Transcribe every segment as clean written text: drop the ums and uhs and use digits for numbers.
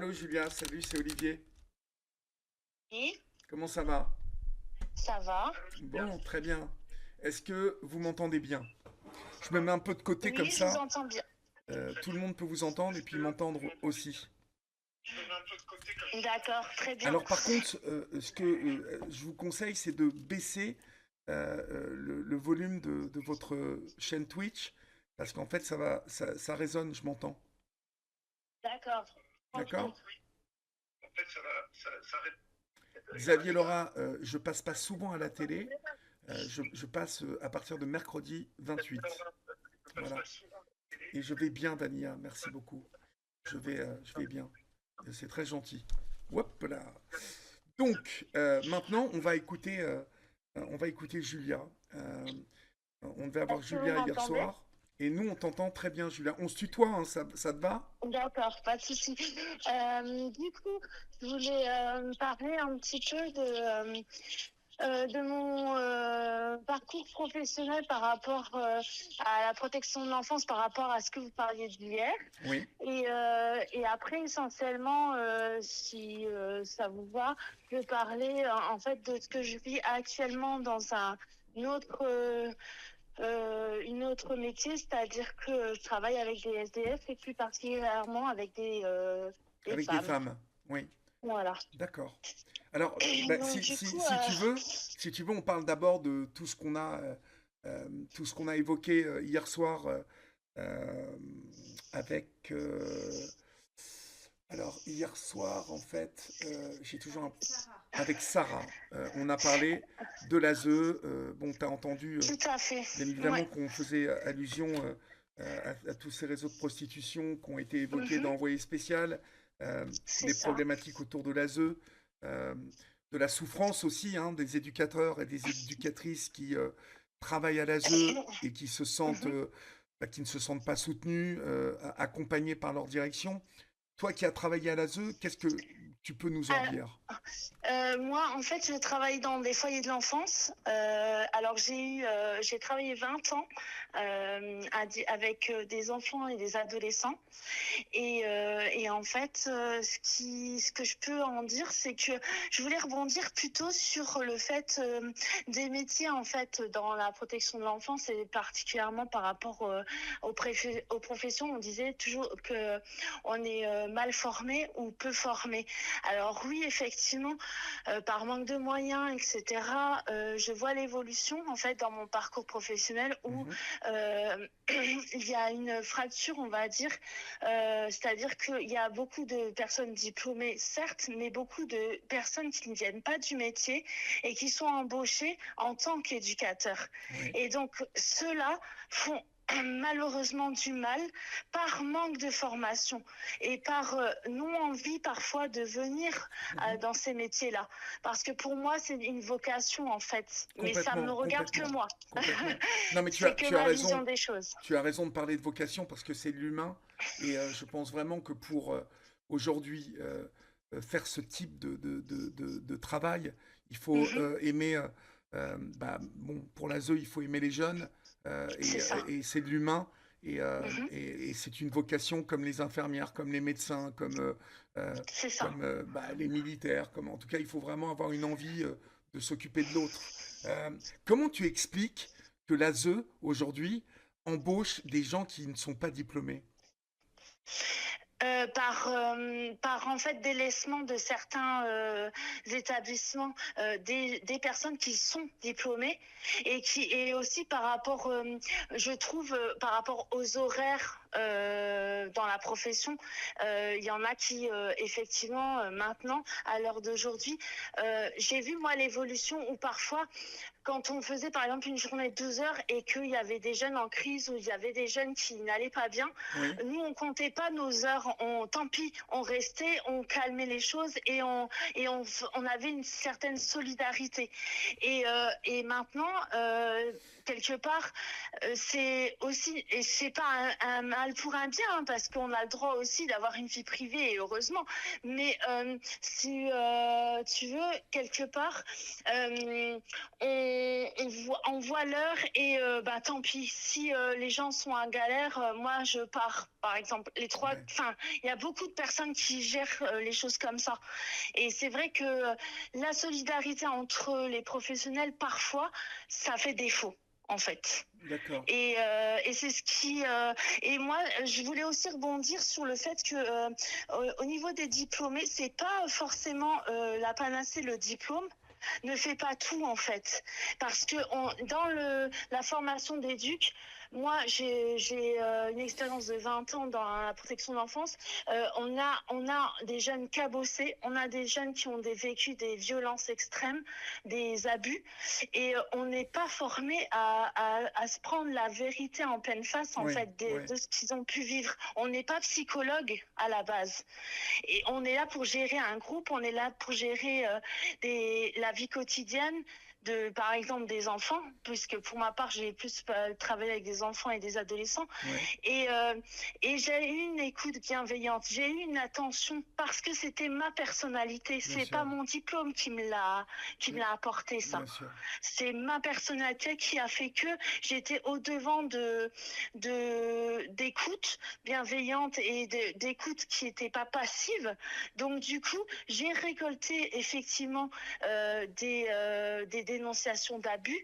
Allô Julia, salut, c'est Olivier. Oui, Comment ça va? ça va. Bon, très bien. Est-ce que vous m'entendez bien? Je me mets un peu de côté comme Oui, je vous ça. entends bien. Tout le monde peut vous entendre et puis m'entendre aussi. D'accord, très bien. Alors par contre, ce que je vous conseille, c'est de baisser le volume de votre chaîne Twitch parce qu'en fait, ça résonne, je m'entends. D'accord. D'accord? Tranquille. Xavier Laura, je passe pas souvent à la télé. Je passe à partir de mercredi 28. Voilà. Et je vais bien, Dania, merci beaucoup. Je vais bien. C'est très gentil. Hop là. Donc, maintenant, on va écouter Julia. Euh, on devait avoir Est-ce que vous Julia hier m'entendez? soir. Et nous, on t'entend très bien, Julia. On se tutoie, hein, ça te va? D'accord, pas de souci. Du coup, je voulais parler un petit peu de mon parcours professionnel par rapport à la protection de l'enfance, par rapport à ce que vous parliez d'hier. Oui. Et après, essentiellement, si ça vous va, je vais parler en fait de ce que je vis actuellement dans une autre, une autre métier, c'est-à-dire que je travaille avec des SDF et plus particulièrement avec des Avec des femmes. femmes. Oui. Voilà. D'accord. Alors, bah, Donc du coup, si tu veux, on parle d'abord de tout ce qu'on a évoqué hier soir euh, avec. Alors, hier soir, en fait, j'ai toujours avec Sarah. On a parlé de l'ASE. Bon, tu as entendu, tout à fait. bien Ouais. évidemment, qu'on faisait allusion à tous ces réseaux de prostitution qui ont été évoqués dans Mhm. Envoyé spécial, C'est des ça. problématiques autour de l'ASE, de la souffrance aussi, hein, des éducateurs et des éducatrices qui travaillent à l'ASE et qui se sentent, Mhm. qui ne se sentent pas soutenus, accompagnés par leur direction. Toi qui as travaillé à l'ASE, qu'est-ce que tu peux nous en Alors, dire? moi, en fait, je travaille dans des foyers de l'enfance. Alors, j'ai travaillé 20 ans avec des enfants et des adolescents. Et en fait, ce que je peux en dire, c'est que je voulais rebondir plutôt sur le fait des métiers en fait dans la protection de l'enfance et particulièrement par rapport aux professions. On disait toujours que on est mal formé ou peu formé. Alors oui, effectivement, par manque de moyens, etc. Je vois l'évolution en fait dans mon parcours professionnel où Mhm. il y a une fracture, on va dire, c'est-à-dire qu'il y a beaucoup de personnes diplômées, certes, mais beaucoup de personnes qui ne viennent pas du métier et qui sont embauchées en tant qu'éducateurs. Oui. Et donc, ceux-là font malheureusement du mal par manque de formation et par non-envie parfois de venir Mhm. dans ces métiers-là. Parce que pour moi, c'est une vocation en fait, mais ça ne me Complètement, regarde que complètement, moi. complètement. Non, mais C'est que tu as ma vision raison. des choses. Tu as raison de parler de vocation parce que c'est de l'humain. Et je pense vraiment que pour aujourd'hui faire ce type de travail, il faut Mhm, aimer. Bah, bon, pour la ZEU, il faut aimer les jeunes c'est ça. et c'est de l'humain. Mhm, Et c'est une vocation comme les infirmières, comme les médecins, euh, c'est ça. comme bah, les militaires. Comme, en tout cas, il faut vraiment avoir une envie de s'occuper de l'autre. Euh, Comment tu expliques que la ZEU, aujourd'hui, embauche des gens qui ne sont pas diplômés? Par en fait délaissement de certains établissements, des personnes qui sont diplômées et aussi par rapport, je trouve, par rapport aux horaires dans la profession, il y en a qui effectivement maintenant à l'heure d'aujourd'hui, j'ai vu moi l'évolution où parfois quand on faisait par exemple une journée de 12 heures et qu'il y avait des jeunes en crise ou il y avait des jeunes qui n'allaient pas bien, Oui, nous on comptait pas nos heures, tant pis, on restait, on calmait les choses et on avait une certaine solidarité. Et maintenant, quelque part, c'est aussi, et c'est pas un mal pour un bien, hein, parce qu'on a le droit aussi d'avoir une vie privée, et heureusement. Mais si tu veux, quelque part, on voit l'heure et bah tant pis. Si les gens sont en galère, moi je pars par exemple. Ouais. Enfin, il y a beaucoup de personnes qui gèrent les choses comme ça. Et c'est vrai que la solidarité entre les professionnels, parfois, ça fait défaut, en fait. D'accord. Et c'est ce qui. Et moi, je voulais aussi rebondir sur le fait que, au niveau des diplômés, c'est pas forcément la panacée, le diplôme ne fait pas tout en fait, parce que dans la formation d'éduc, moi j'ai une expérience de 20 ans dans la protection de l'enfance. On a des jeunes cabossés, on a des jeunes qui ont vécu des violences extrêmes, des abus, et on n'est pas formé à se prendre la vérité en pleine face en Oui, fait oui, de ce qu'ils ont pu vivre. On n'est pas psychologue à la base. Et on est là pour gérer un groupe, on est là pour gérer la vie quotidienne par exemple, des enfants, puisque pour ma part, j'ai plus travaillé avec des enfants et des adolescents. oui, Et, euh, et j'ai eu une écoute bienveillante, j'ai eu une attention parce que c'était ma personnalité. bien C'est pas sûr, mon diplôme qui me bien, l'a apporté ça. bien sûr. C'est ma personnalité qui a fait que j'étais au devant d'écoute bienveillante et d'écoute qui n'était pas passive. Donc du coup, j'ai récolté effectivement des dénonciations d'abus,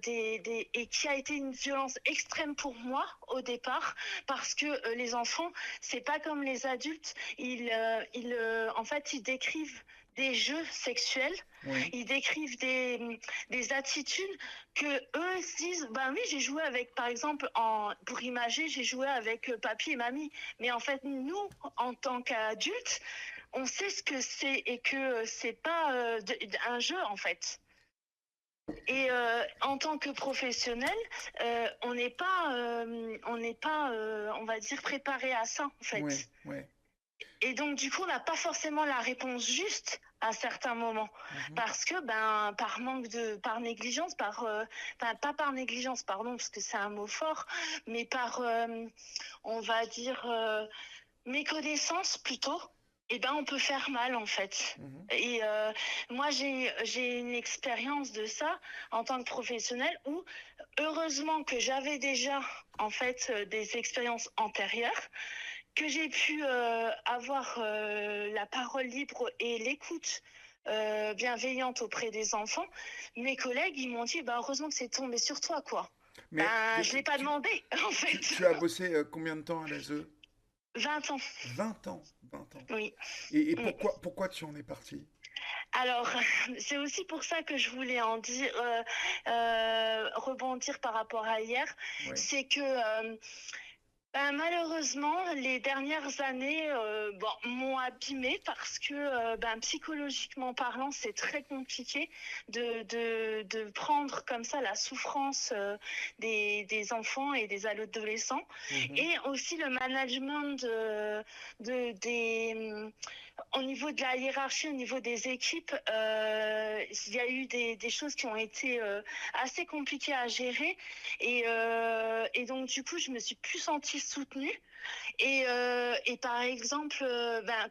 et qui a été une violence extrême pour moi au départ, parce que les enfants, c'est pas comme les adultes, en fait, ils décrivent des jeux sexuels, Oui, ils décrivent des attitudes que eux se disent, ben oui, j'ai joué avec, par exemple, pour imager, j'ai joué avec papy et mamie. Mais en fait, nous, en tant qu'adultes, on sait ce que c'est et que c'est pas un jeu, en fait. Et en tant que professionnel, on n'est pas, on va dire, préparé à ça, en oui, fait. oui. Et donc, du coup, on n'a pas forcément la réponse juste à certains moments. Mhm. Parce que, par négligence, pas par négligence, pardon, parce que c'est un mot fort, mais par, on va dire, méconnaissance plutôt, on peut faire mal, en fait. Mhm. Et moi, j'ai une expérience de ça en tant que professionnelle où, heureusement que j'avais déjà, en fait, des expériences antérieures, que j'ai pu avoir la parole libre et l'écoute bienveillante auprès des enfants. Mes collègues, ils m'ont dit, bah, heureusement que c'est tombé sur toi, quoi. Mais Je l'ai pas demandé, en fait. tu as bossé combien de temps à l'ASE? 20 ans, 20 ans, 20 ans. oui. Et Mm. pourquoi tu en es parti? Alors, c'est aussi pour ça que je voulais en dire, rebondir par rapport à hier. Oui, C'est que malheureusement, les dernières années m'ont abîmée parce que psychologiquement parlant, c'est très compliqué de prendre comme ça la souffrance des enfants et des adolescents. mhm. Et aussi le management au niveau de la hiérarchie, au niveau des équipes, il y a eu des choses qui ont été assez compliquées à gérer. Et donc, du coup, je me suis plus sentie soutenue. Et par exemple,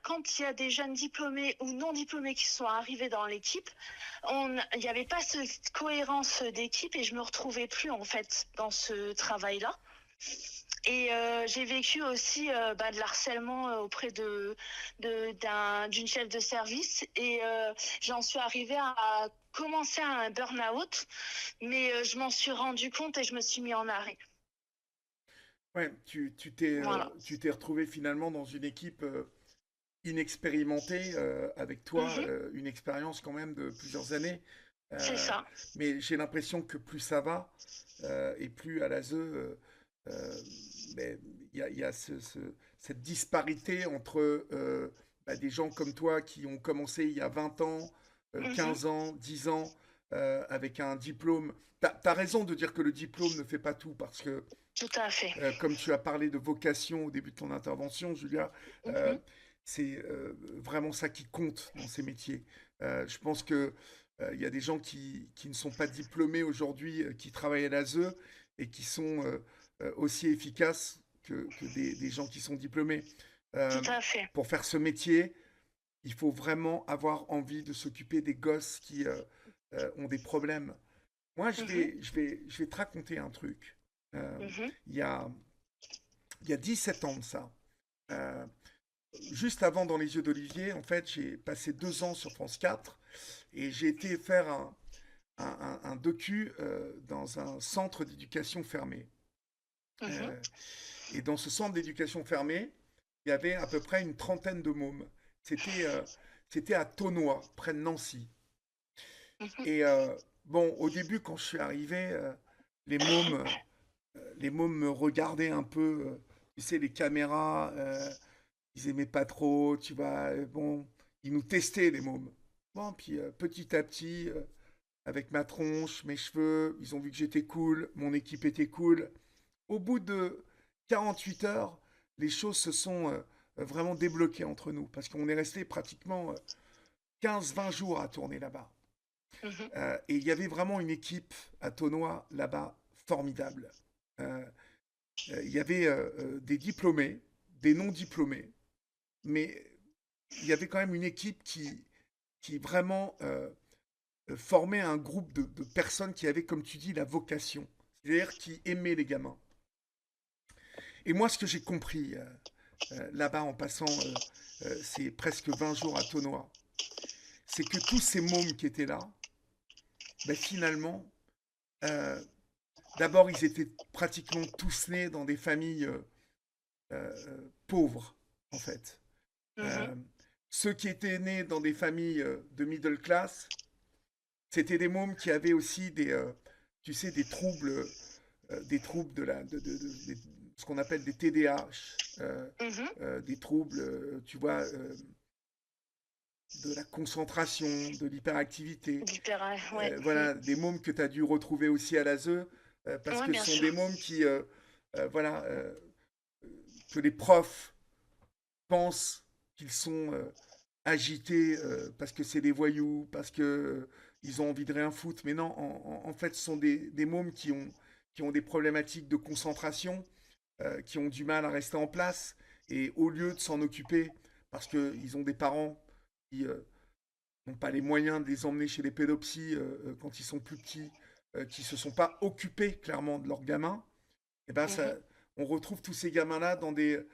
quand il y a des jeunes diplômés ou non diplômés qui sont arrivés dans l'équipe, il n'y avait pas cette cohérence d'équipe et je me retrouvais plus en fait dans ce travail-là. Et j'ai vécu aussi de l'harcèlement auprès d'une chef de service et j'en suis arrivée à commencer un burn-out, mais je m'en suis rendu compte et je me suis mis en arrêt. Ouais, Voilà. tu t'es retrouvé finalement dans une équipe inexpérimentée avec toi, Mhm, une expérience quand même de plusieurs années. c'est Euh, ça. mais j'ai l'impression que plus ça va et plus à l'ASE, mais il y a cette disparité entre des gens comme toi qui ont commencé il y a 20 ans, Mhm, 15 ans, 10 ans, avec un diplôme. T'as raison de dire que le diplôme ne fait pas tout parce que tout à fait. comme tu as parlé de vocation au début de ton intervention, Julia, euh, Mhm, c'est vraiment ça qui compte dans ces métiers. Je pense que il y a des gens qui ne sont pas diplômés aujourd'hui, qui travaillent à l'ASE et qui sont aussi efficaces que des gens qui sont diplômés. Euh, tout à fait. pour faire ce métier, il faut vraiment avoir envie de s'occuper des gosses qui ont des problèmes. Moi, Mhm, je vais te raconter un truc. Euh, mhm, il y a il y a 17 ans de ça. Euh, Juste avant Dans les yeux d'Olivier, en fait, j'ai passé 2 ans sur France 4 et j'ai été faire un docu dans un centre d'éducation fermée. Mhm. Euh, et dans ce centre d'éducation fermée, il y avait à peu près une trentaine de mômes. C'était c'était à Thonois, près de Nancy. Mhm. Et bon, au début, quand je suis arrivé, les mômes, les mômes me regardaient un peu, tu sais, les caméras, ils aimaient pas trop, tu vois. Bon, ils nous testaient, les mômes. Bon, puis petit à petit, avec ma tronche, mes cheveux, ils ont vu que j'étais cool, mon équipe était cool. Au bout de 48 heures, les choses se sont vraiment débloquées entre nous, parce qu'on est resté pratiquement 15-20 jours à tourner là-bas. Mhm. Et il y avait vraiment une équipe à Thonois là-bas formidable. Euh, il y avait des diplômés, des non-diplômés, mais il y avait quand même une équipe qui vraiment formait un groupe de personnes qui avaient, comme tu dis, la vocation, c'est-à-dire qui aimaient les gamins. Et moi, ce que j'ai compris là-bas en passant ces presque 20 jours à Thonois, c'est que tous ces mômes qui étaient là, ben, finalement, euh, d'abord, ils étaient pratiquement tous nés dans des familles pauvres, en fait. Mhm. Euh, Ceux qui étaient nés dans des familles de middle class, c'était des mômes qui avaient aussi tu sais, des troubles ce qu'on appelle des TDAH, Mhm. des troubles, tu vois, de la concentration, de l'hyperactivité. Littéraire, ouais. Voilà, des mômes que tu as dû retrouver aussi à l'ASE, parce Ouais, que ce bien sont sûr. des mômes voilà, que les profs pensent qu'ils sont agités parce que c'est des voyous, parce que ils ont envie de rien foutre. Mais non, en fait, ce sont des mômes qui ont des problématiques de concentration, qui ont du mal à rester en place. Et au lieu de s'en occuper, parce qu'ils ont des parents qui n'ont pas les moyens de les emmener chez les pédopsies quand ils sont plus petits, qui se sont pas occupés clairement de leurs gamins, et ben ça, Mhm. on retrouve tous ces gamins-là dans des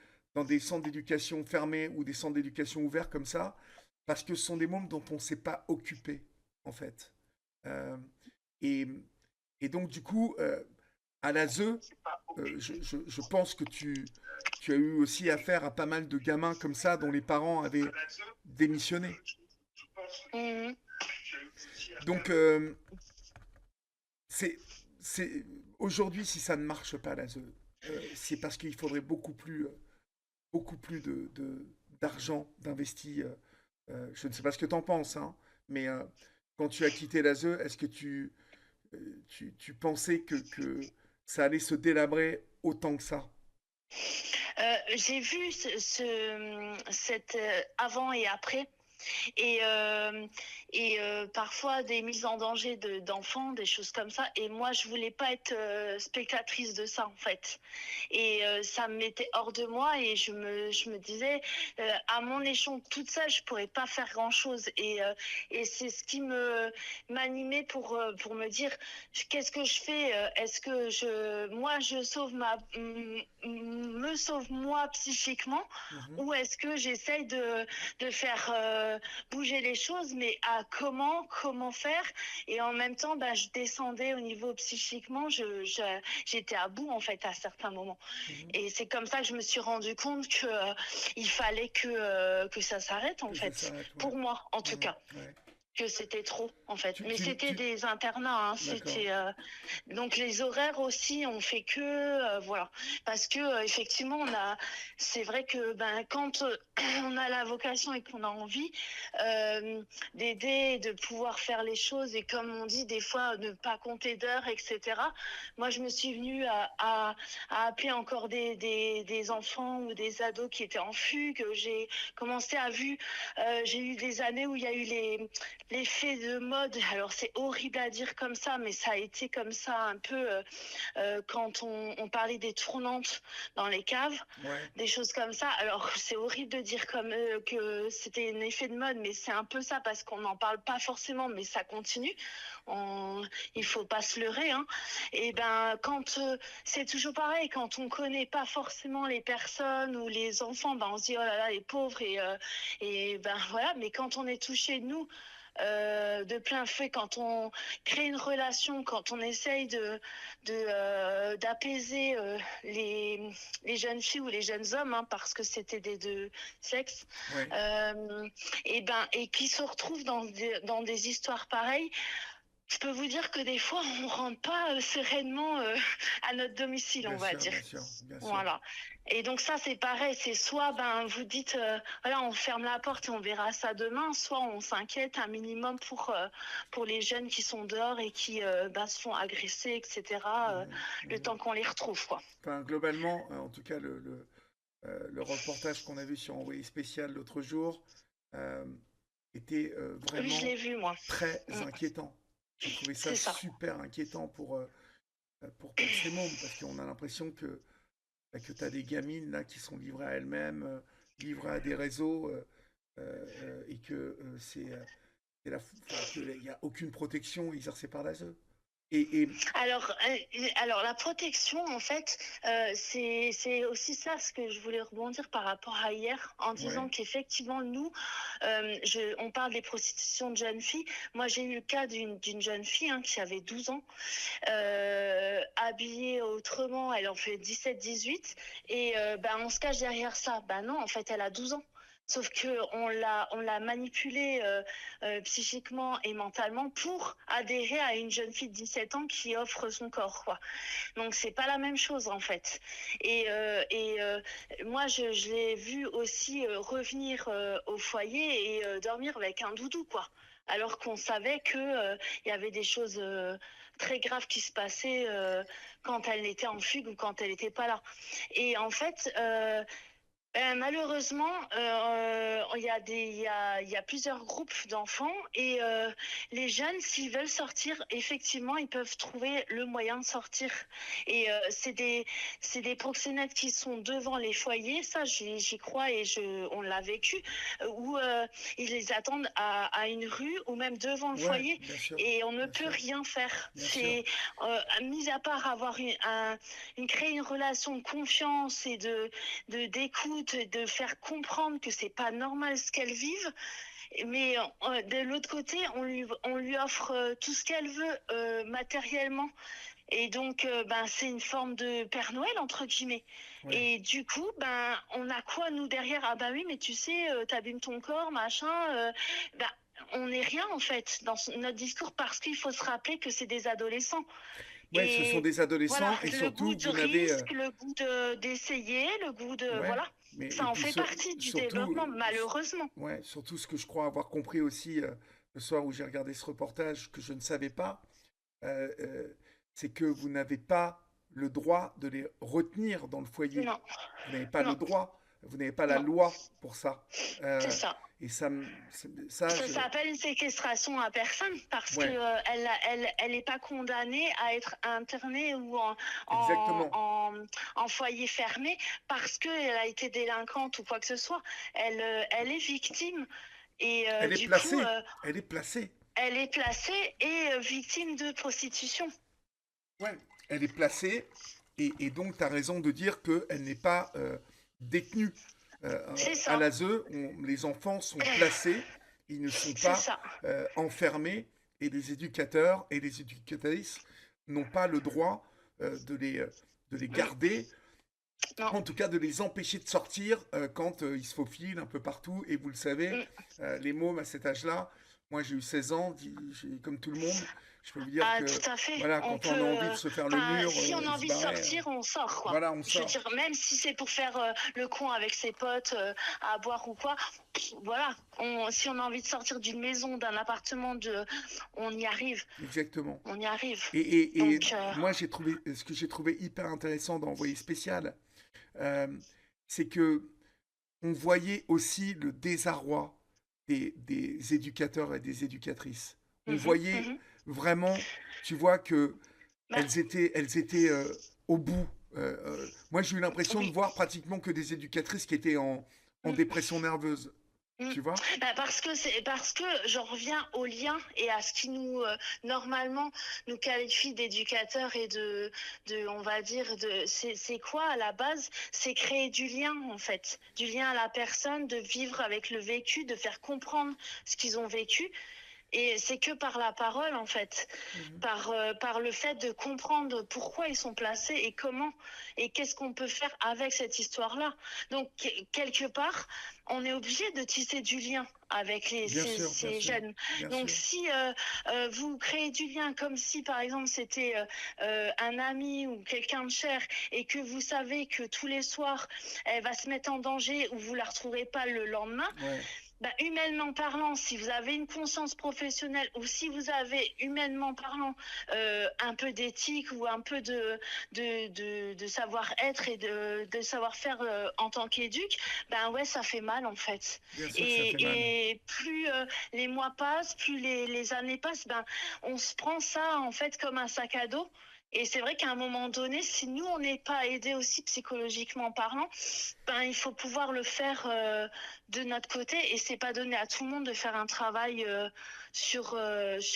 centres d'éducation fermés ou des centres d'éducation ouverts comme ça, parce que ce sont des mômes dont on ne s'est pas occupé, en fait. Euh, et, et donc, du coup, à la ZE, je pense que tu as eu aussi affaire à pas mal de gamins comme ça dont les parents avaient démissionné. Mhm. Donc, c'est, c'est, aujourd'hui, si ça ne marche pas, la ZE, c'est parce qu'il faudrait beaucoup plus d'argent d'investi. Je ne sais pas ce que tu en penses, hein, mais quand tu as quitté la ZE, est-ce que tu pensais que ça allait se délabrer autant que ça? J'ai vu cette avant et après. et, euh, parfois des mises en danger d'enfants, des choses comme ça. Et moi, je voulais pas être spectatrice de ça en fait. Et ça me mettait hors de moi et je me disais, à mon échelon toute seule, je pourrais pas faire grand chose. Et c'est ce qui m'animait pour me dire, qu'est-ce que je fais? Est-ce que moi, je sauve me sauve moi psychiquement, Mhm. ou est-ce que j'essaye de faire bouger les choses, mais à comment faire? Et en même temps, bah, je descendais au niveau psychiquement, j'étais à bout en fait à certains moments. Mhm. Et c'est comme ça que je me suis rendu compte que il fallait que ça s'arrête en Que ça fait, s'arrête, ouais. pour moi en tout Mhm. cas. Ouais. Que c'était trop en fait, Tu, mais tu, c'était tu... des internats, hein. D'accord. C'était donc les horaires aussi on fait que voilà, parce que effectivement c'est vrai que ben quand on a la vocation et qu'on a envie euh, d'aider, de pouvoir faire les choses, et comme on dit des fois ne pas compter d'heures, etc. Moi je me suis venue à appeler encore des enfants ou des ados qui étaient en fugue. J'ai commencé à vu, j'ai eu des années où il y a eu l'effet de mode. Alors c'est horrible à dire comme ça, mais ça a été comme ça un peu quand on parlait des tournantes dans les caves, Ouais, des choses comme ça. Alors c'est horrible de dire comme que c'était un effet de mode, mais c'est un peu ça parce qu'on n'en parle pas forcément, mais ça continue. On, il faut pas se leurrer, hein. Et ben quand c'est toujours pareil, quand on connaît pas forcément les personnes ou les enfants, ben on se dit oh là là les pauvres et ben voilà. Mais quand on est touché nous de plein fouet, quand on crée une relation, quand on essaye d'apaiser les jeunes filles ou les jeunes hommes, hein, parce que c'était des deux sexes, ouais, et qui se retrouvent dans des histoires pareilles, je peux vous dire que des fois, on rentre pas sereinement à notre domicile, on bien va sûr, dire. bien sûr, bien sûr. Voilà. Et donc ça, c'est pareil. C'est soit vous dites, voilà, on ferme la porte et on verra ça demain, soit on s'inquiète un minimum pour les jeunes qui sont dehors et qui se font agresser, etc. Mhm, Le mhm. temps qu'on les retrouve, quoi. Enfin, globalement, en tout cas, le reportage qu'on a vu sur Envoyé spécial l'autre jour euh, était Oui, je vraiment l'ai vu, moi. très Mm, inquiétant. J'ai trouvé ça c'est ça. super inquiétant pour ces mômes, parce qu'on a l'impression que tu as des gamines là, qui sont livrées à elles-mêmes, livrées à des réseaux, et que enfin, qu'il n'y a aucune protection exercée par l'ASE. Et Alors la protection, en fait, c'est aussi ça ce que je voulais rebondir par rapport à hier, en ouais, disant qu'effectivement, nous, on parle des prostitutions de jeunes filles. Moi, j'ai eu le cas d'une jeune fille hein, qui avait 12 ans, habillée autrement, elle en fait 17-18, et on se cache derrière ça. Non, en fait, elle a 12 ans. Sauf que on l'a manipulée psychiquement et mentalement pour adhérer à une jeune fille de 17 ans qui offre son corps, quoi. Donc c'est pas la même chose en fait. Et moi je l'ai vu aussi revenir au foyer et dormir avec un doudou, quoi. Alors qu'on savait que il y avait des choses très graves qui se passaient quand elle était en fugue ou quand elle n'était pas là. Et en fait, malheureusement, il y a plusieurs groupes d'enfants et les jeunes, s'ils veulent sortir, effectivement, ils peuvent trouver le moyen de sortir. Et c'est des proxénètes qui sont devant les foyers, ça j'y crois et on l'a vécu, où ils les attendent à une rue ou même devant le ouais, foyer bien sûr, et on ne bien peut sûr, rien faire. bien sûr. C'est mis à part avoir créer une relation de confiance et d'écoute, de faire comprendre que c'est pas normal ce qu'elles vivent. Mais de l'autre côté, on lui offre tout ce qu'elle veut matériellement. Et donc, c'est une forme de Père Noël, entre guillemets. Ouais. Et du coup, on a quoi, nous, derrière? Ah oui, mais tu sais, t'abîmes ton corps, machin. Ben, on n'est rien, en fait, dans notre discours, parce qu'il faut se rappeler que c'est des adolescents. Ouais, ce sont Et des voilà, adolescents et le goût surtout, du vous n'avez... risque, le goût d'essayer, le goût de... ouais, Voilà, mais et ça en puis fait partie du surtout, développement, malheureusement. ouais, surtout ce que je crois avoir compris aussi le soir où j'ai regardé ce reportage que je ne savais pas, euh, euh, c'est que vous n'avez pas le droit de les retenir dans le foyer. Non, Vous n'avez pas le non, droit, vous n'avez pas la non, loi pour ça. c'est Euh, ça. et ça, Ça s'appelle une séquestration à personne parce que ouais, elle est pas condamnée à être internée ou en, exactement. en, en foyer fermé parce qu'elle a été délinquante ou quoi que ce soit. Elle est victime et Elle est du coup, placée, elle est placée. elle est placée et victime de prostitution. Ouais, elle est placée, et donc tu as raison de dire qu'elle n'est pas détenue. C'est À ça, l'ASE, les enfants sont placés, ils ne sont c'est pas ça. enfermés, et les éducateurs et les éducatrices n'ont pas le droit de les Mm, garder, non, en tout cas de les empêcher de sortir quand ils se faufilent un peu partout. Et vous le savez, mm. les mômes à cet âge-là, moi j'ai eu 16 ans, comme tout le monde, je peux vous dire Ah, que tout à fait. voilà, On quand peut. on a envie de se faire le mur Si on a et se envie de barrer, sortir, on sort, quoi. voilà, on Je veux sort. dire, même si c'est pour faire le con avec ses potes à boire ou quoi, voilà. Si on a envie de sortir d'une maison, d'un appartement, on y arrive. Exactement. On y arrive. Et Donc, moi, ce que j'ai trouvé hyper intéressant dans Envoyé spécial, euh, c'est que on voyait aussi le désarroi des éducateurs et des éducatrices. On Mhm, voyait mhm. vraiment, tu vois, que Bah, elles étaient au bout. Moi, j'ai eu l'impression de oui. voir pratiquement que des éducatrices qui étaient en Mm, dépression nerveuse. mm. Tu vois? Bah, parce que j'en reviens au lien et à ce qui nous normalement nous qualifie d'éducateurs et on va dire c'est quoi à la base? C'est créer du lien en fait, du lien à la personne, de vivre avec le vécu, de faire comprendre ce qu'ils ont vécu. Et c'est que par la parole, en fait, Mhm. par le fait de comprendre pourquoi ils sont placés et comment, et qu'est-ce qu'on peut faire avec cette histoire-là. Donc, quelque part, on est obligé de tisser du lien avec Bien sûr, bien ces sûr, jeunes. bien Donc, sûr. si vous créez du lien comme si, par exemple, c'était un ami ou quelqu'un de cher et que vous savez que tous les soirs, elle va se mettre en danger ou vous la retrouverez pas le lendemain, Ouais, bah, humainement parlant, si vous avez une conscience professionnelle ou si vous avez humainement parlant un peu d'éthique ou un peu de savoir-être et de savoir-faire en tant qu'éduc, ben ouais, ça fait mal en fait. bien sûr que ça fait mal. Et plus les mois passent, plus les années passent, ben on se prend ça en fait comme un sac à dos. Et c'est vrai qu'à un moment donné, si nous on n'est pas aidés aussi psychologiquement parlant, ben il faut pouvoir le faire de notre côté et c'est pas donné à tout le monde de faire un travail sur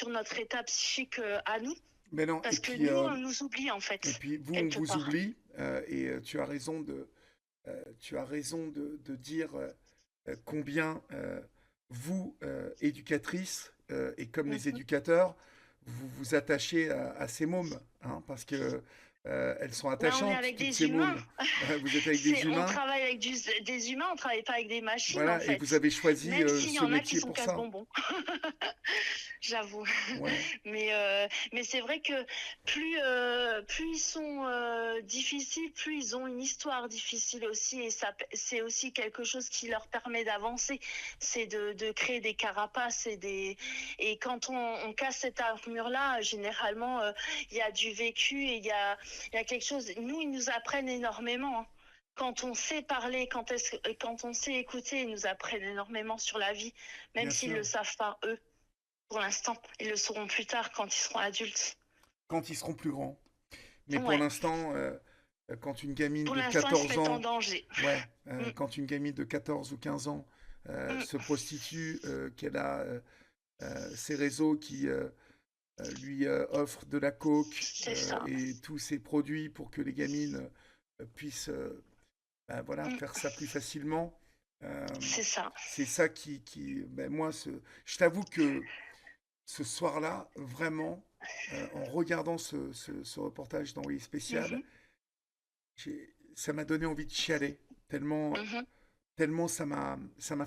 notre état psychique à nous Mais non, parce que nous on nous oublie en et fait puis vous, on quelque vous part. oublie, et tu as raison de dire combien vous, éducatrices, et comme les Mhm. éducateurs, vous vous attachez à ces mômes, hein, parce que elles sont Ben, on est attachantes, avec toutes des ces humains. mômes. Vous êtes avec des On humains, travaille avec des humains, on travaille pas avec des machines en voilà, et vous fait. avez choisi Même s'il y ce en a qui métier sont pour ça. casse-bonbons. J'avoue. Ouais, Mais c'est vrai que plus ils sont difficiles, plus ils ont une histoire difficile aussi. Et ça, c'est aussi quelque chose qui leur permet d'avancer. C'est de créer des carapaces et quand on casse cette armure-là, généralement, il y a du vécu et il y a quelque chose. Nous, ils nous apprennent énormément, hein. Quand on sait parler, quand on sait écouter, ils nous apprennent énormément sur la vie, même bien s'ils ne sûr. le savent pas eux pour l'instant. Ils le sauront plus tard quand ils seront adultes. Quand ils seront plus grands. Mais pour Ouais. l'instant, quand une gamine Pour de l'instant, ils se 14 mettent en ans, danger. ouais, Mm, quand une gamine de 14 ou 15 ans se mm. prostitue, qu'elle a ces réseaux qui lui offrent de la coke C'est ça. et tous ces produits pour que les gamines puissent ben voilà, Mm, faire ça plus facilement. Euh, c'est ça. c'est ça ben moi, je t'avoue que ce soir-là, vraiment, en regardant ce reportage d'Envoyé spécial, Mhm, ça m'a donné envie de chialer, tellement, mhm. tellement ça m'a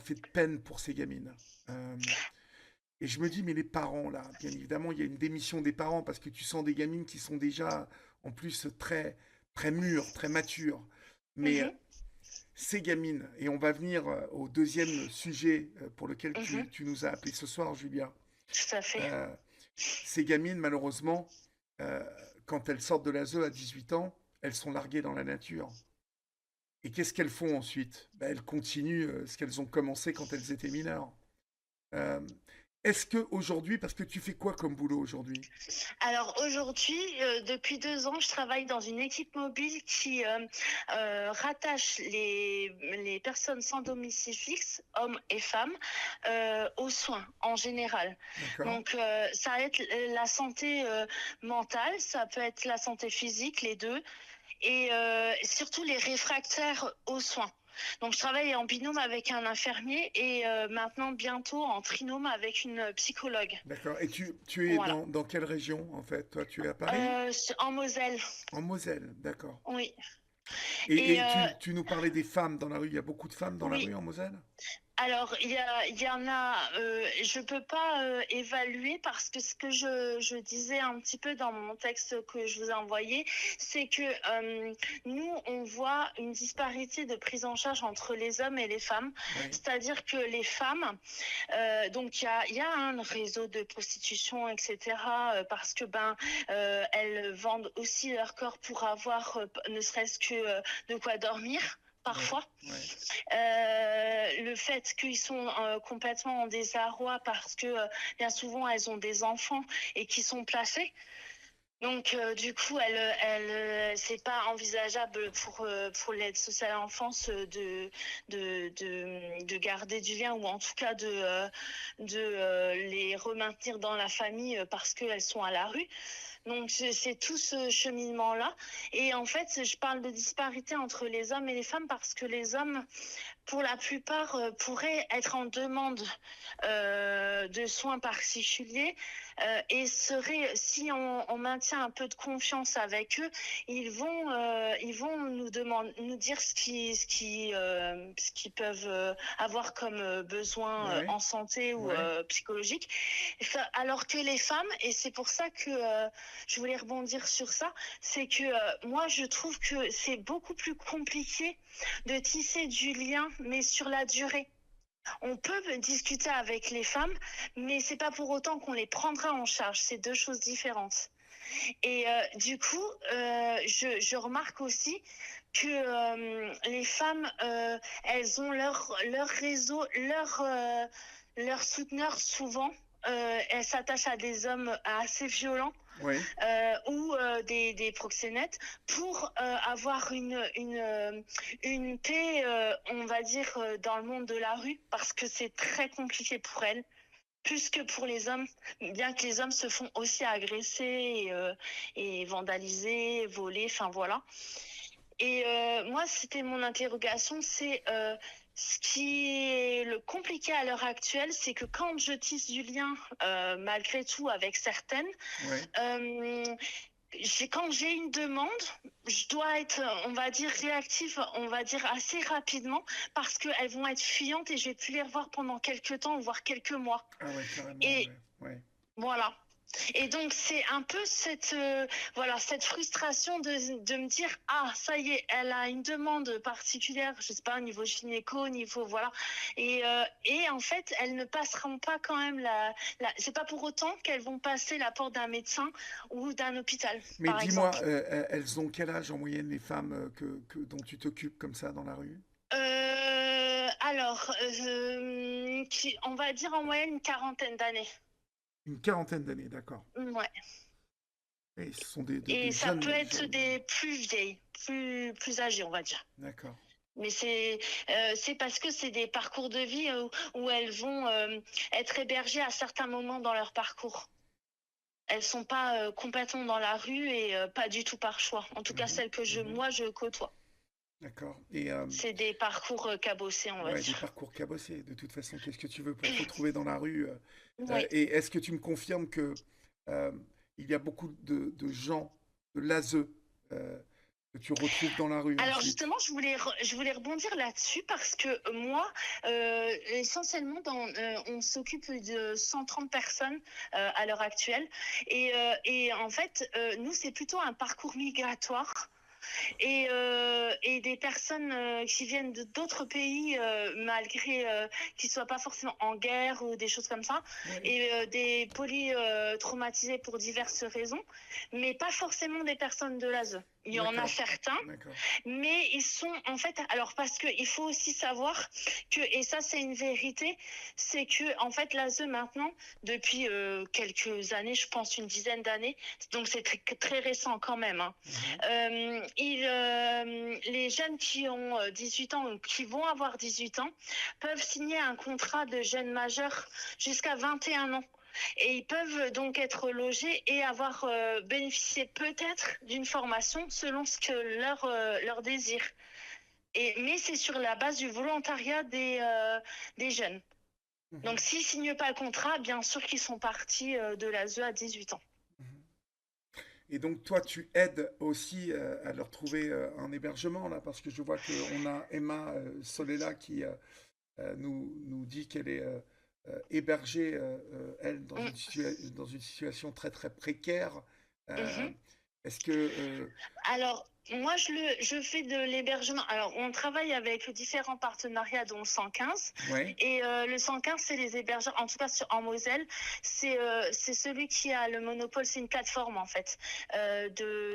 fait de peine pour ces gamines. Euh, et je me dis, mais les parents, là, bien évidemment, il y a une démission des parents parce que tu sens des gamines qui sont déjà, en plus, très, très mûres, très matures. Mais Mhm, ces gamines, et on va venir au deuxième sujet pour lequel mhm. tu nous as appelé ce soir, Julia. Tout à fait. Euh, Ces gamines, malheureusement, euh, quand elles sortent de l'ASE à 18 ans, elles sont larguées dans la nature. Et qu'est-ce qu'elles font ensuite? Ben, elles continuent ce qu'elles ont commencé quand elles étaient mineures. Euh, Est-ce que aujourd'hui, parce que tu fais quoi comme boulot aujourd'hui? Alors aujourd'hui, depuis 2 ans, je travaille dans une équipe mobile qui rattache les personnes sans domicile fixe, hommes et femmes, aux soins en général. D'accord? Donc ça va être la santé mentale, ça peut être la santé physique, les deux, et surtout les réfractaires aux soins. Donc je travaille en binôme avec un infirmier et maintenant bientôt en trinôme avec une psychologue. D'accord. Et tu es Voilà. dans quelle région, en fait? Toi, tu es à Paris? En Moselle, En Moselle, d'accord. oui. Et, Et tu nous parlais des femmes dans la rue. Il y a beaucoup de femmes dans la oui, rue en Moselle? alors il y en a, je peux pas évaluer parce que ce que je disais un petit peu dans mon texte que je vous ai envoyé, c'est que nous, on voit une disparité de prise en charge entre les hommes et les femmes. Oui, C'est-à-dire que les femmes, donc il y a un réseau de prostitution, etc. Parce que elles vendent aussi leur corps pour avoir ne serait-ce que de quoi dormir. Ouais, parfois. ouais, Le fait qu'ils sont complètement en désarroi parce que bien souvent elles ont des enfants et qui sont placés. Donc, du coup, c'est pas envisageable pour l'aide sociale à l'enfance de garder du lien ou en tout cas de les remaintenir dans la famille parce qu'elles sont à la rue. Donc, c'est tout ce cheminement-là. Et en fait, je parle de disparité entre les hommes et les femmes parce que les hommes, pour la plupart, pourraient être en demande de soins particuliers et si on maintient un peu de confiance avec eux, ils vont nous dire ce qu'ils peuvent avoir comme besoin ouais, en santé ou ouais. psychologique. Alors que les femmes, et c'est pour ça que je voulais rebondir sur ça, c'est que moi je trouve que c'est beaucoup plus compliqué de tisser du lien, mais sur la durée. On peut discuter avec les femmes, mais c'est pas pour autant qu'on les prendra en charge. C'est deux choses différentes. Et du coup, je remarque aussi que les femmes, elles ont leur réseau, leur souteneur souvent. Elles s'attachent à des hommes assez violents Oui, ou des proxénètes pour avoir une paix, on va dire, dans le monde de la rue, parce que c'est très compliqué pour elles, plus que pour les hommes, bien que les hommes se font aussi agresser et vandaliser, voler, enfin voilà. Et moi, c'était mon interrogation, c'est ce qui est le compliqué à l'heure actuelle, c'est que quand je tisse du lien, malgré tout, avec certaines, oui. euh, quand j'ai une demande, je dois être, on va dire, réactive, on va dire assez rapidement, parce qu'elles vont être fuyantes et je vais plus les revoir pendant quelques temps, voire quelques mois. Ah ouais, carrément, Et ouais, ouais. voilà. Et donc c'est un peu cette frustration de me dire ah ça y est, elle a une demande particulière, je sais pas, au niveau gynéco, au niveau voilà, et en fait elles ne passeront pas quand même c'est pas pour autant qu'elles vont passer la porte d'un médecin ou d'un hôpital Mais par dis-moi, exemple. elles ont quel âge en moyenne les femmes dont tu t'occupes comme ça dans la rue? Alors on va dire en moyenne une quarantaine d'années. Une quarantaine d'années, d'accord. Ouais. Et ce sont des Et ça peut jeunes, être jeunes. des plus vieilles, plus âgées, on va dire. D'accord. Mais c'est parce que c'est des parcours de vie où elles vont être hébergées à certains moments dans leur parcours. Elles sont pas complètement dans la rue et pas du tout par choix. En tout cas, Mhm, celles que mhm. moi je côtoie. D'accord. Et C'est des parcours cabossés, on va ouais, des dire. parcours cabossés. De toute façon, qu'est-ce que tu veux pour te retrouver dans la rue Oui. et est-ce que tu me confirmes que euh, il y a beaucoup de gens de l'ASE que tu retrouves dans la rue Alors ensuite? justement, je voulais rebondir là-dessus parce que moi, essentiellement, on s'occupe de 130 personnes à l'heure actuelle. Et en fait, nous, c'est plutôt un parcours migratoire et des personnes qui viennent d'autres pays, malgré qu'ils ne soient pas forcément en guerre ou des choses comme ça, Oui, et des polytraumatisés pour diverses raisons, mais pas forcément des personnes de l'ASE. Il y en a d'accord, certains, d'accord. mais ils sont en fait, alors parce qu'il faut aussi savoir que, et ça c'est une vérité, c'est que en fait l'ASE maintenant, depuis quelques années, je pense une dizaine d'années, donc c'est très récent quand même, hein, Mhm. les jeunes qui ont 18 ans ou qui vont avoir 18 ans peuvent signer un contrat de jeunes majeurs jusqu'à 21 ans. Et ils peuvent donc être logés et avoir bénéficié peut-être d'une formation selon ce que leur désir. Mais c'est sur la base du volontariat des jeunes. Donc Mhm. s'ils ne signent pas le contrat, bien sûr qu'ils sont partis de l'ASE à 18 ans. Mhm. Et donc toi, tu aides aussi à leur trouver un hébergement là, parce que je vois qu'on a Emma Solela qui nous dit qu'elle est hébergée, elle, Mm, dans une situation très très précaire. Euh, mhm. est-ce que... Alors, Moi, je fais de l'hébergement. Alors, on travaille avec différents partenariats, dont le 115. Ouais. Et le 115, c'est les hébergeurs, en tout cas en Moselle, c'est celui qui a le monopole, c'est une plateforme en fait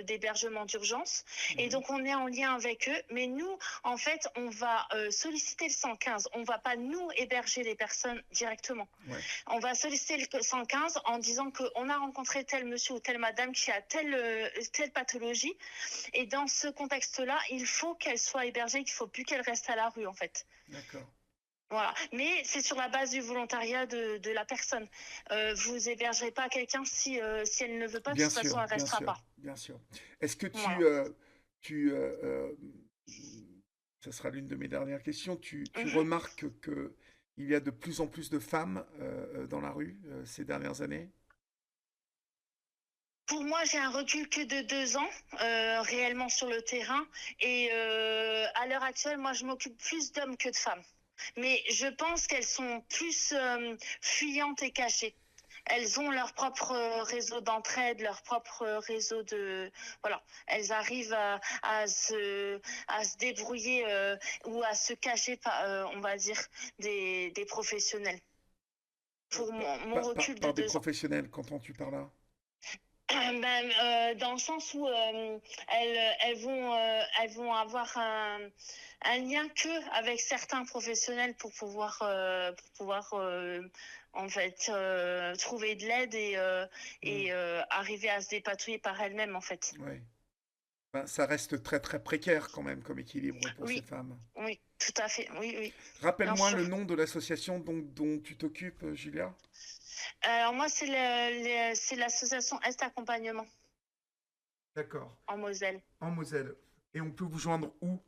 d'hébergement d'urgence. Et Mhm. donc, on est en lien avec eux. Mais nous, en fait, on va solliciter le 115. On ne va pas nous héberger les personnes directement. Ouais. On va solliciter le 115 en disant qu'on a rencontré tel monsieur ou telle madame qui a telle pathologie. Et dans ce contexte-là, il faut qu'elle soit hébergée, qu'il ne faut plus qu'elle reste à la rue, en fait. D'accord. Voilà. Mais c'est sur la base du volontariat de la personne. Vous hébergerez pas quelqu'un si elle ne veut pas, de Bien toute façon, sûr, elle bien restera sûr, pas. bien sûr. Est-ce que Voilà. tu ça sera l'une de mes dernières questions, tu Mhm. remarques que il y a de plus en plus de femmes dans la rue ces dernières années? Pour moi, j'ai un recul que de 2 ans réellement sur le terrain. Et à l'heure actuelle, moi, je m'occupe plus d'hommes que de femmes. Mais je pense qu'elles sont plus fuyantes et cachées. Elles ont leur propre réseau d'entraide, leur propre réseau de... Voilà, elles arrivent à se débrouiller ou à se cacher, on va dire, des professionnels. Pour mon recul de Par des 2 ans. professionnels, qu'entends-tu par là? Dans le sens où elles vont avoir un lien que avec certains professionnels pour pouvoir en fait trouver de l'aide Hmm. et arriver à se dépatouiller par elles-mêmes en fait. Ouais. Ben, ça reste très très précaire quand même comme équilibre pour ces Oui, femmes. oui, tout à fait, oui, oui, bien Rappelle-moi sûr. le nom de l'association dont tu t'occupes, Julia? Alors moi, c'est l'association Est Accompagnement D'accord. en Moselle. En Moselle. Et on peut vous joindre où?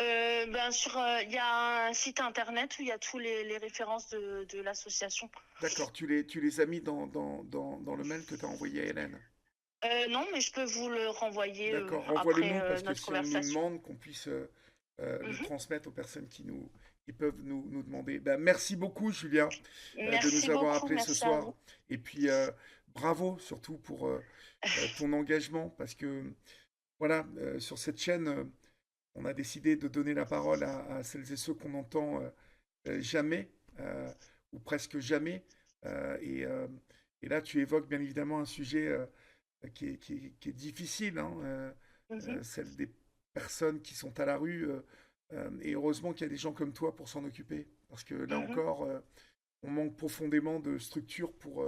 Il y a un site internet où il y a tous les références de l'association. D'accord, tu les as mis dans le mail que tu as envoyé à Hélène. Non, mais je peux vous le renvoyer D'accord, après renvoie-le-nous parce que notre si on nous conversation. demande, qu'on puisse le Mhm. transmettre aux personnes qui peuvent nous demander. Ben, merci beaucoup, Julia, de Merci nous avoir beaucoup, appelés ce merci à soir. vous. Et puis, bravo surtout pour ton engagement parce que, voilà, sur cette chaîne, on a décidé de donner la parole à celles et ceux qu'on n'entend jamais ou presque jamais. Euh, et, euh, et là, tu évoques bien évidemment un sujet qui est difficile, hein, Mhm, celle des personnes qui sont à la rue. Et heureusement qu'il y a des gens comme toi pour s'en occuper. Parce que là mhm, encore, on manque profondément de structures pour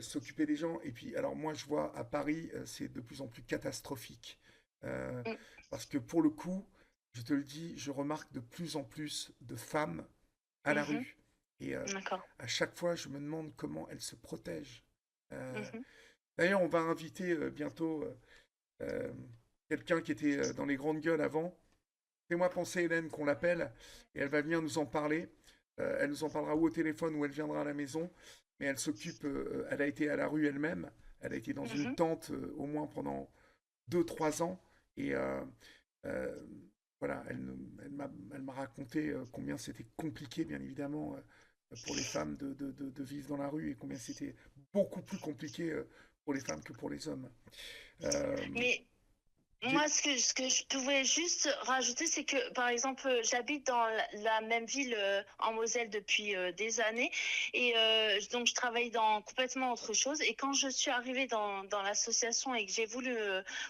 s'occuper des gens. Et puis, alors moi, je vois à Paris, c'est de plus en plus catastrophique. Euh, mm, Parce que pour le coup, je te le dis, je remarque de plus en plus de femmes à la mhm. rue. Et D'accord. à chaque fois, je me demande comment elles se protègent. Euh, Mhm, D'ailleurs, on va inviter bientôt euh, quelqu'un qui était dans les grandes gueules avant. Fais-moi penser, Hélène, qu'on l'appelle et elle va venir nous en parler. Elle nous en parlera ou au téléphone ou elle viendra à la maison. Mais elle s'occupe, elle a été à la rue elle-même. Elle a été dans une mhm. tente au moins pendant 2, 3 ans. Et euh, voilà, elle m'a raconté combien c'était compliqué, bien évidemment, pour les femmes de vivre dans la rue et combien c'était beaucoup plus compliqué pour les femmes que pour les hommes. Euh, Mais j'ai- moi, ce que je pouvais juste rajouter, c'est que, par exemple, j'habite dans la même ville en Moselle depuis des années. Et donc, je travaille dans complètement autre chose. Et quand je suis arrivée dans l'association et que j'ai voulu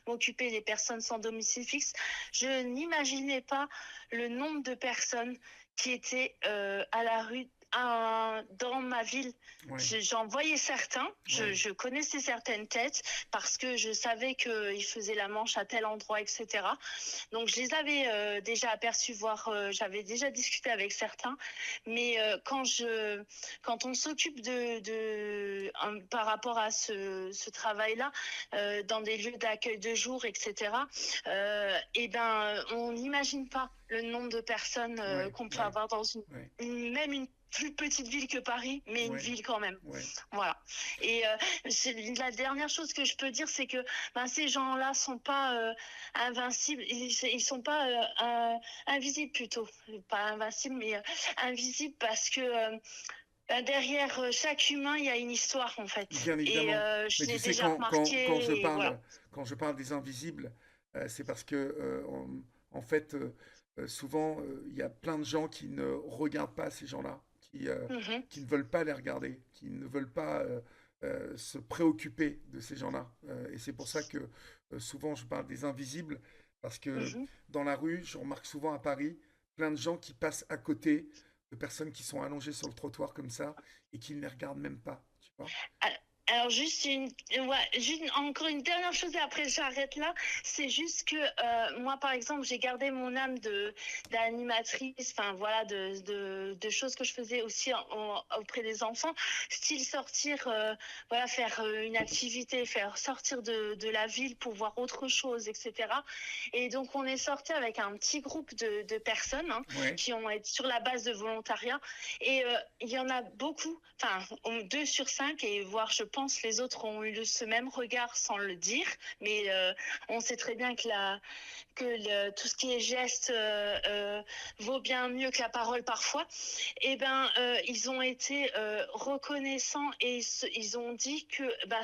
m'occuper des personnes sans domicile fixe, je n'imaginais pas le nombre de personnes qui étaient à la rue dans ma ville. ouais, J'en voyais certains, ouais. je connaissais certaines têtes parce que je savais qu'ils faisaient la manche à tel endroit, etc. Donc je les avais déjà aperçus, voire j'avais déjà discuté avec certains. Mais quand on s'occupe par rapport à ce travail-là, dans des lieux d'accueil de jour, etc., eh ben, on n'imagine pas le nombre de personnes Ouais, qu'on peut ouais, avoir dans ouais, même une plus petite ville que Paris, mais une ouais, ville quand même. ouais. Voilà. Et la dernière chose que je peux dire, c'est que ben, ces gens-là sont pas invincibles, ils sont pas invisibles plutôt, pas invincibles, mais invisibles parce que ben, derrière chaque humain, il y a une histoire en fait. Bien Et évidemment. Mais je tu l'ai sais, déjà remarqué et voilà. quand je parle des invisibles, C'est parce que, en fait, souvent, il y a plein de gens qui ne regardent pas ces gens-là, Mhm, qui ne veulent pas les regarder, qui ne veulent pas se préoccuper de ces gens-là. Et c'est pour ça que souvent je parle des invisibles, parce que mhm. dans la rue, je remarque souvent à Paris, plein de gens qui passent à côté de personnes qui sont allongées sur le trottoir comme ça et qui ne les regardent même pas, tu vois. Al- Alors, juste encore une dernière chose et après j'arrête là. C'est juste que moi, par exemple, j'ai gardé mon âme d'animatrice, enfin voilà, de choses que je faisais aussi auprès des enfants, style sortir, voilà, faire une activité, faire sortir de la ville pour voir autre chose, etc. Et donc, on est sorti avec un petit groupe de personnes hein, Ouais, qui ont été sur la base de volontariat. Et il y en a beaucoup, enfin 2 sur 5, et voire je pense les autres ont eu ce même regard sans le dire, mais on sait très bien tout ce qui est geste vaut bien mieux que la parole parfois. Et ben ils ont été reconnaissants et ils ont dit que bah,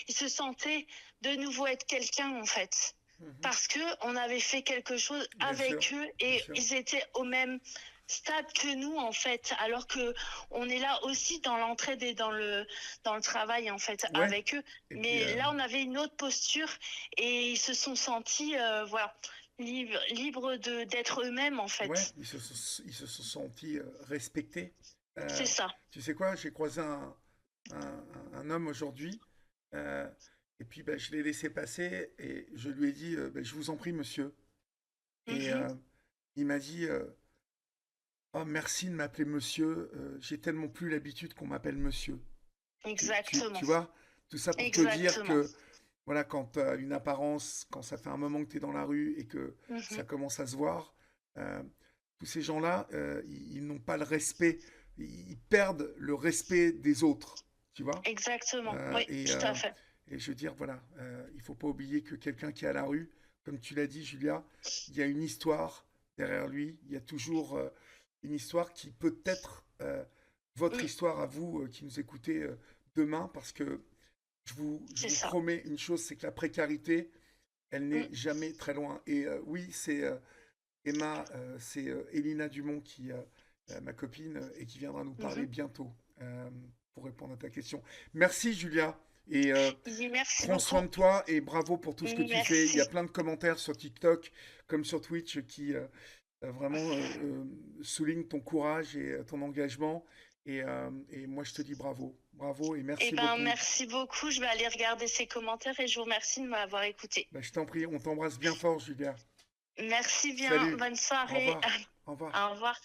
ils se sentaient de nouveau être quelqu'un en fait. mhm, Parce que on avait fait quelque chose bien sûr, avec eux bien et sûr. ils étaient au même stade que nous en fait, alors que on est là aussi dans l'entraide et dans le travail en fait Ouais, avec eux. et puis, Mais là on avait une autre posture et ils se sont sentis voilà libres d'être eux-mêmes en ouais, fait. ils se sont sentis respectés. C'est Euh, ça. Tu sais quoi, j'ai croisé un homme aujourd'hui, euh, et puis ben, je l'ai laissé passer, et je lui ai dit, ben, je vous en prie, monsieur. Et Mhm. il m'a dit, oh, merci de m'appeler monsieur, j'ai tellement plus l'habitude qu'on m'appelle monsieur. Tu Exactement. vois, tout ça pour te dire Exactement. que, voilà, quand tu as une apparence, quand ça fait un moment que tu es dans la rue et que Mhm. ça commence à se voir, euh, tous ces gens-là, ils n'ont pas le respect, ils perdent le respect des autres, tu vois. Exactement. Euh, Oui, et, tout euh, à fait. et je veux dire, voilà, il faut pas oublier que quelqu'un qui est à la rue, comme tu l'as dit, Julia, il y a une histoire derrière lui, il y a toujours une histoire qui peut être votre Mm, histoire à vous qui nous écoutez demain, parce que je c'est vous ça. promets une chose, c'est que la précarité, elle Mm, n'est jamais très loin. Et oui, c'est Emma, c'est Elina Dumont qui, ma copine, et qui viendra nous mhm. parler bientôt pour répondre à ta question. Merci Julia, et Merci prends soin beaucoup. de toi et bravo pour tout ce que tu fais. Il y a Merci. plein de commentaires sur TikTok comme sur Twitch qui vraiment soulignent ton courage et ton engagement. Et moi, je te dis bravo. Bravo et Eh merci ben, beaucoup. merci beaucoup. Je vais aller regarder ces commentaires et je vous remercie de m'avoir écouté. Bah, je t'en prie, on t'embrasse bien fort, Julia. Merci bien. Salut, Bonne au soirée. revoir, au revoir. Au revoir.